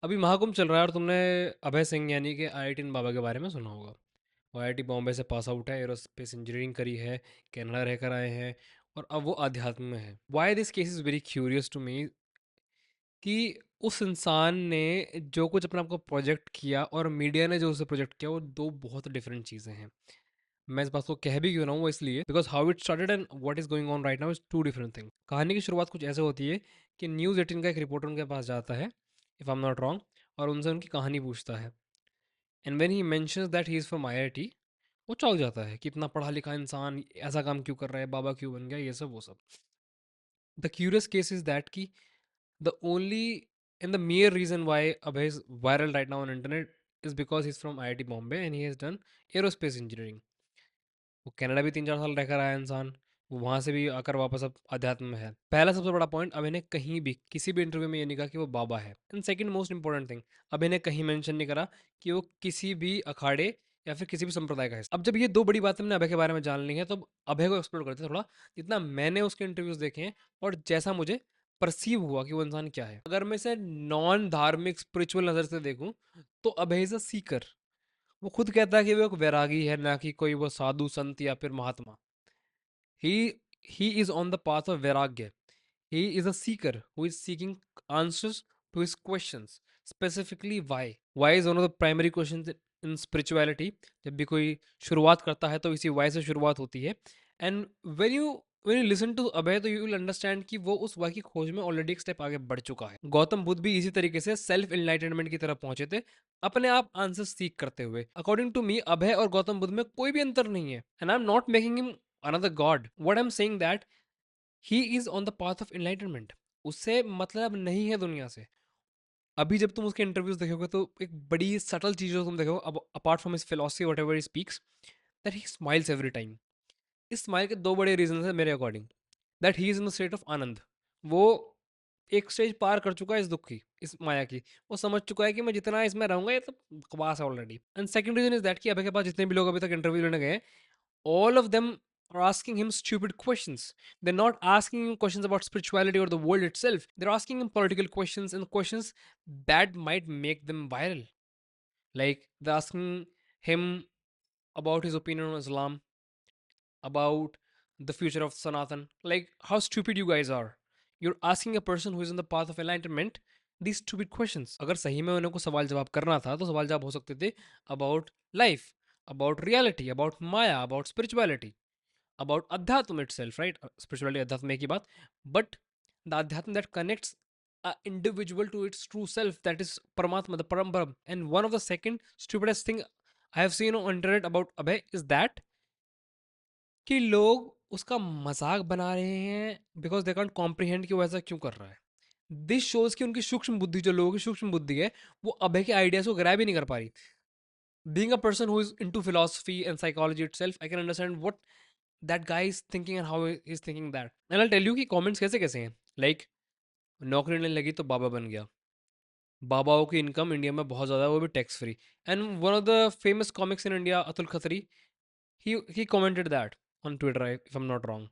अभी महाकुंभ चल रहा है और तुमने अभय सिंह यानी कि आईआईटी बाबा के बारे में सुना होगा। वो आईआईटी बॉम्बे से पास आउट है, एरोस्पेस इंजीनियरिंग करी है, कनाडा रहकर आए हैं और अब वो अध्यात्म में है। Why this case is very curious to me कि उस इंसान ने जो कुछ अपना आपको प्रोजेक्ट किया और मीडिया ने जो उसे प्रोजेक्ट किया, वो दो बहुत डिफरेंट चीज़ें हैं। मैं इस बात को कह भी क्यों रहा हूँ, वो इसलिए because how it started and what is going on right now is too different thing. कहानी की शुरुआत कुछ ऐसे होती है कि न्यूज़ 18 का एक रिपोर्टर उनके पास जाता है, if I am not wrong, और उनसे उनकी कहानी पूछता है। And when he mentions that he is from IIT, वो चौंक जाता है कि इतना पढ़ा लिखा इंसान ऐसा काम क्यों कर रहा है, बाबा क्यों बन गया, ये सब वो सब। The curious case is that कि the only and the mere reason why Abhay is viral right now on internet is because he's from IIT Bombay and he has done aerospace engineering. वो Canada भी 3-4 साल रहकर आया इंसान, वो वहाँ से भी आकर वापस अब अध्यात्म में है। पहला सबसे बड़ा पॉइंट, अभय ने कहीं भी किसी भी इंटरव्यू में ये नहीं कहा कि वो बाबा है। And second most important thing, Abhay ने कहीं मेंशन नहीं करा कि वो किसी भी अखाड़े या फिर किसी भी संप्रदाय का हिस्सा। अब जब ये दो बड़ी बातें हमने अभय के बारे में जान ली है, तो अब अभय को एक्सप्लोर करते हैं थोड़ा, जितना मैंने उसके इंटरव्यूज देखे हैं और जैसा मुझे परसीव हुआ कि वो इंसान क्या है। अगर मैं इसे नॉन धार्मिक स्पिरिचुअल नज़र से देखूं, तो अभय इज अ सीकर। वो खुद कहता है कि वो एक वैरागी है, ना कि कोई वो साधु संत या फिर महात्मा। He he is on the path of vairagya. He is a seeker who is seeking answers to his questions, specifically why is one of the primary question in spirituality. जब भी कोई शुरुआत करता है तो इसी वाई से शुरुआत होती है। And when you listen to Abhay, तो यू विल अंडरस्टैंड कि वो उस वाई की खोज में ऑलरेडी एक स्टेप आगे बढ़ चुका है। गौतम बुद्ध भी इसी तरीके से सेल्फ एनलाइटनमेंट की तरफ पहुंचे थे, अपने आप आंसर सीख करते हुए। अकॉर्डिंग टू मी, अभय और गौतम बुद्ध में कोई भी अंतर नहीं है। And I am not making him another God, what I am saying that he is on the path of enlightenment. उससे मतलब नहीं है दुनिया से। अभी जब तुम उसके इंटरव्यूज देखोगे तो एक बड़ी सटल चीज जो तुम देखोगे, अब apart from his philosophy whatever he speaks, that he smiles every time. इस स्माइल के दो बड़े रीजन है मेरे according. That he is in the state of anand. वो एक स्टेज पार कर चुका है इस दुख की, इस माया की। वो समझ चुका है कि मैं जितना इसमें रहूंगा ये तो बकवास है already. And second reason is that कि अभी के पास जितने भी लोग अभी तक इंटरव्यू लेने गए, all of them are asking him stupid questions. They're not asking him questions about spirituality or the world itself. They're asking him political questions and questions that might make them viral. Like they're asking him about his opinion on Islam, about the future of Sanatan. Like how stupid you guys are. You're asking a person who is in the path of enlightenment these stupid questions. अगर सही में उन्हें को सवाल जवाब करना था तो सवाल जवाब हो सकते थे about life, about reality, about Maya, about spirituality, about Adhyatm itself, right? Spirituality, Adhyatm एक ही बात. But the Adhyatm that connects a individual to its true self, that is Paramatma, the Paramparam. And one of the second stupidest thing I have seen on internet about Abhay is that कि लोग उसका मजाक बना रहे हैं because they can't comprehend कि वो ऐसा क्यों कर रहा है। दिस शोज कि उनकी सूक्ष्म बुद्धि, जो लोगों की सूक्ष्म बुद्धि है, वो अभय के आइडियाज को ग्रैब ही नहीं कर पा रही। Being a person who is into philosophy and psychology itself, I can understand what that guy is thinking and how he is thinking that. And I tell you कि कमेंट्स कैसे कैसे हैं। Like नौकरी नहीं लगी तो बाबा बन गया। बाबाओं की इनकम इंडिया में बहुत ज़्यादा है, वो भी tax free. And one of the famous comics in India, Atul Khatri, he commented that on Twitter, if I am not wrong.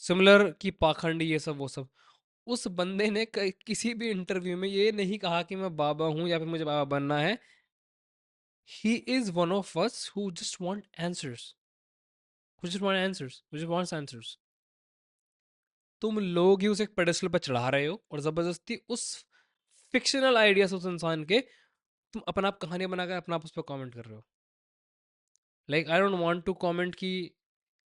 Similar कि पाखंडी ये सब वो सब। उस बंदे ने किसी भी इंटरव्यू में ये नहीं कहा कि मैं बाबा हूं या फिर मुझे बाबा बनना है। He is one of us who just want answers, who just want answers, who just wants answers. तुम लोग ही उसे एक पेडेस्टल पर चढ़ा रहे हो और जबरदस्ती उस फिक्शनल आइडिया से उस इंसान के तुम अपना आप कहानियां बनाकर अपना आप उस पर कमेंट कर रहे हो। Like I don't want to comment कि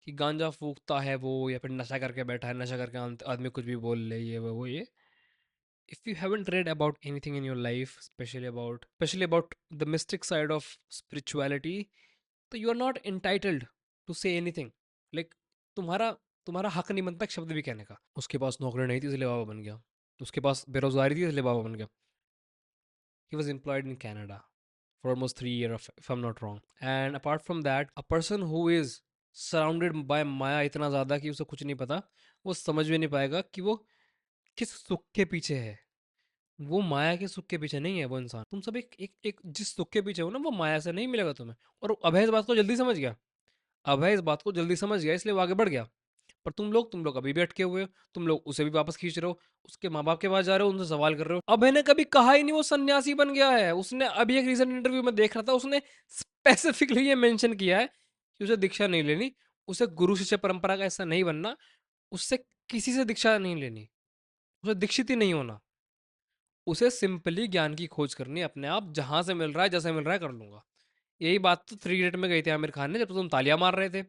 गांजा फूकता है वो, या फिर नशा करके बैठा है, नशा करके आदमी कुछ भी बोल ले, ये वो ये। If you haven't read about anything in your life, especially about the mystic side of spirituality, तो you are not entitled to say anything. Like तुम्हारा तुम्हारा हक नहीं बनता एक शब्द भी कहने का। उसके पास नौकरी नहीं थी इसलिए बाबा बन गया, उसके पास बेरोजगारी थी इसलिए बाबा बन गया। He was employed in Canada for almost 3 years, if I'm not wrong. And apart from that, a person who is surrounded by माया इतना ज़्यादा कि उसे कुछ नहीं पता, वो समझ भी नहीं पाएगा कि वो किस सुख के पीछे है। वो माया के सुख के पीछे नहीं है वो इंसान। तुम सब एक जिस सुख के पीछे हो ना, वो माया से नहीं मिलेगा तुम्हें। और अभय इस बात को जल्दी समझ गया। अभय इस बात को जल्दी समझ गया, इसलिए वो आगे बढ़ गया। पर तुम लोग अभी भी अटके हुए हो, तुम लोग उसे भी वापस खींच रहे हो, उसके माँ-बाप के पास जा रहे हो, उनसे सवाल कर रहे हो। अभय ने कभी कहा ही नहीं वो सन्यासी बन गया है। उसने अभी एक रीसेंट इंटरव्यू में देख रहा था, उसने स्पेसिफिकली ये मेंशन किया है कि उसे दीक्षा नहीं लेनी, उसे गुरु शिष्य परंपरा का हिस्सा नहीं बनना, उससे किसी से दीक्षा नहीं लेनी, उसे दीक्षित ही नहीं होना। उसे सिंपली ज्ञान की खोज करनी है अपने आप, जहाँ से मिल रहा है, जैसे मिल रहा है कर लूँगा। यही बात तो थ्री इडियट में गई थी आमिर खान ने, जब तुम तालियां मार रहे थे।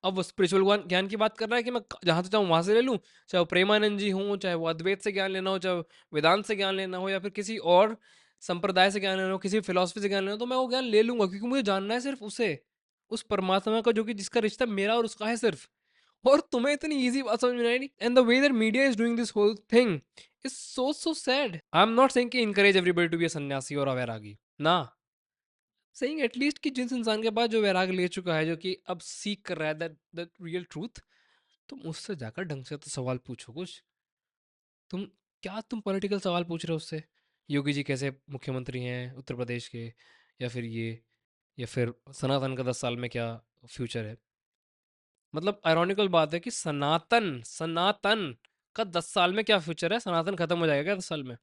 अब वो स्पिरिचुअल ज्ञान की बात कर रहा है कि मैं जहाँ से चाहूँ वहाँ से ले लूँ, चाहे वो प्रेमानंद जी हों, चाहे वो अद्वैत से ज्ञान लेना हो, चाहे वेदांत से ज्ञान लेना हो, या फिर किसी और संप्रदाय से ज्ञान लेना हो, किसी फिलोसफी से ज्ञान लेना हो, तो मैं वो ज्ञान ले लूंगा, क्योंकि मुझे जानना है सिर्फ उसे, उस परमात्मा का जो कि जिसका रिश्ता मेरा और उसका है सिर्फ। और तुम्हें इतनी इजी बात समझ में आई नहीं, and the way that media is doing this whole thing is so sad. I am not saying कि encourage everybody to be a sanyasi or अ वैरागी ना, सेइंग एटलीस्ट कि जिस इंसान के पास जो वैराग ले चुका है, जो कि अब सीख कर रहा है दैट रियल ट्रूथ, तुम उससे जाकर ढंग से तो सवाल पूछो कुछ। तुम तुम पॉलिटिकल सवाल पूछ रहे हो उससे, योगी जी कैसे मुख्यमंत्री हैं उत्तर प्रदेश के, या फिर ये, या फिर सनातन का 10 साल में क्या फ्यूचर है। मतलब आयरॉनिकल बात है कि सनातन सनातन का 10 साल में क्या फ्यूचर है, सनातन खत्म हो जाएगा क्या 10 साल में,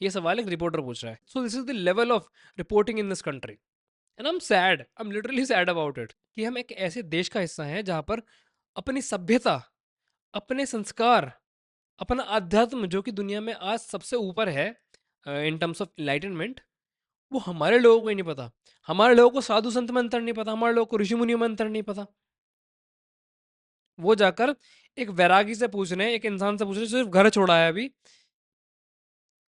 ये सवाल एक रिपोर्टर पूछ रहा है। So this is the level of reporting in this country, and I am sad, I am literally sad about it, कि हम एक ऐसे देश का हिस्सा हैं जहां पर अपनी सभ्यता, अपने संस्कार, अपना अध्यात्म जो कि दुनिया में आज सबसे ऊपर है इन टर्म्स ऑफ इनलाइटनमेंट, वो हमारे लोगों को ही नहीं पता। हमारे लोगों को साधु संत मंत्र नहीं पता, हमारे लोगों को ऋषि मुनि मंत्र नहीं पता। वो जाकर एक वैरागी से पूछ रहे हैं, एक इंसान से पूछ रहे हैं जो सिर्फ घर छोड़ा है अभी,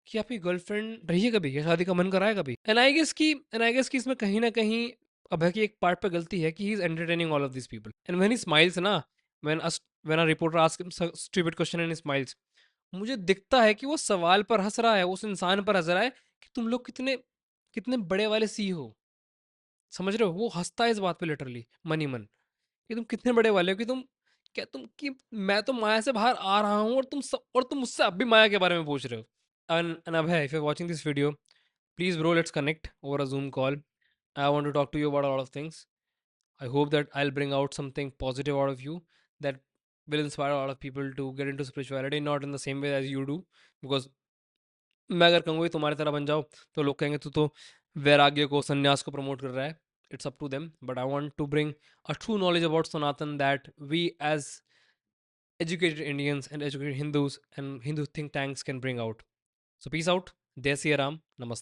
कि आपकी गर्लफ्रेंड रही है कभी, या शादी का मन करा है कभी। एंड आई गेस कि इसमें कहीं ना कहीं अभय की एक पार्ट पे गलती है कि he is entertaining all of this people, and when he smiles ना, when when a reporter asks him stupid question and he smiles, मुझे दिखता है कि वो सवाल पर हंस रहा है, उस इंसान पर हंस रहा है कि तुम लोग कितने कितने बड़े वाले सी हो। समझ रहे हो, वो हंसता है इस बात पे लिटरली मन ही मन, कि तुम कितने बड़े वाले हो, कि तुम क्या तुम कि मैं तो माया से बाहर आ रहा हूँ, और तुम मुझसे अब भी माया के बारे में पूछ रहे हो। And Abhay, if you're watching this video, please, bro, let's connect over a Zoom call. I want to talk to you about a lot of things. I hope that I'll bring out something positive out of you that will inspire a lot of people to get into spirituality, not in the same way as you do. Because मैं अगर कहूँगा कि तुम्हारी तरह बन जाओ, तो लोग कहेंगे तू तो वैराग्य को, संन्यास को प्रमोट कर रहा है। It's up to them. But I want to bring a true knowledge about Sanatan that we as educated Indians and educated Hindus and Hindu think tanks can bring out. So peace out. Jai Siya Ram. Namaste.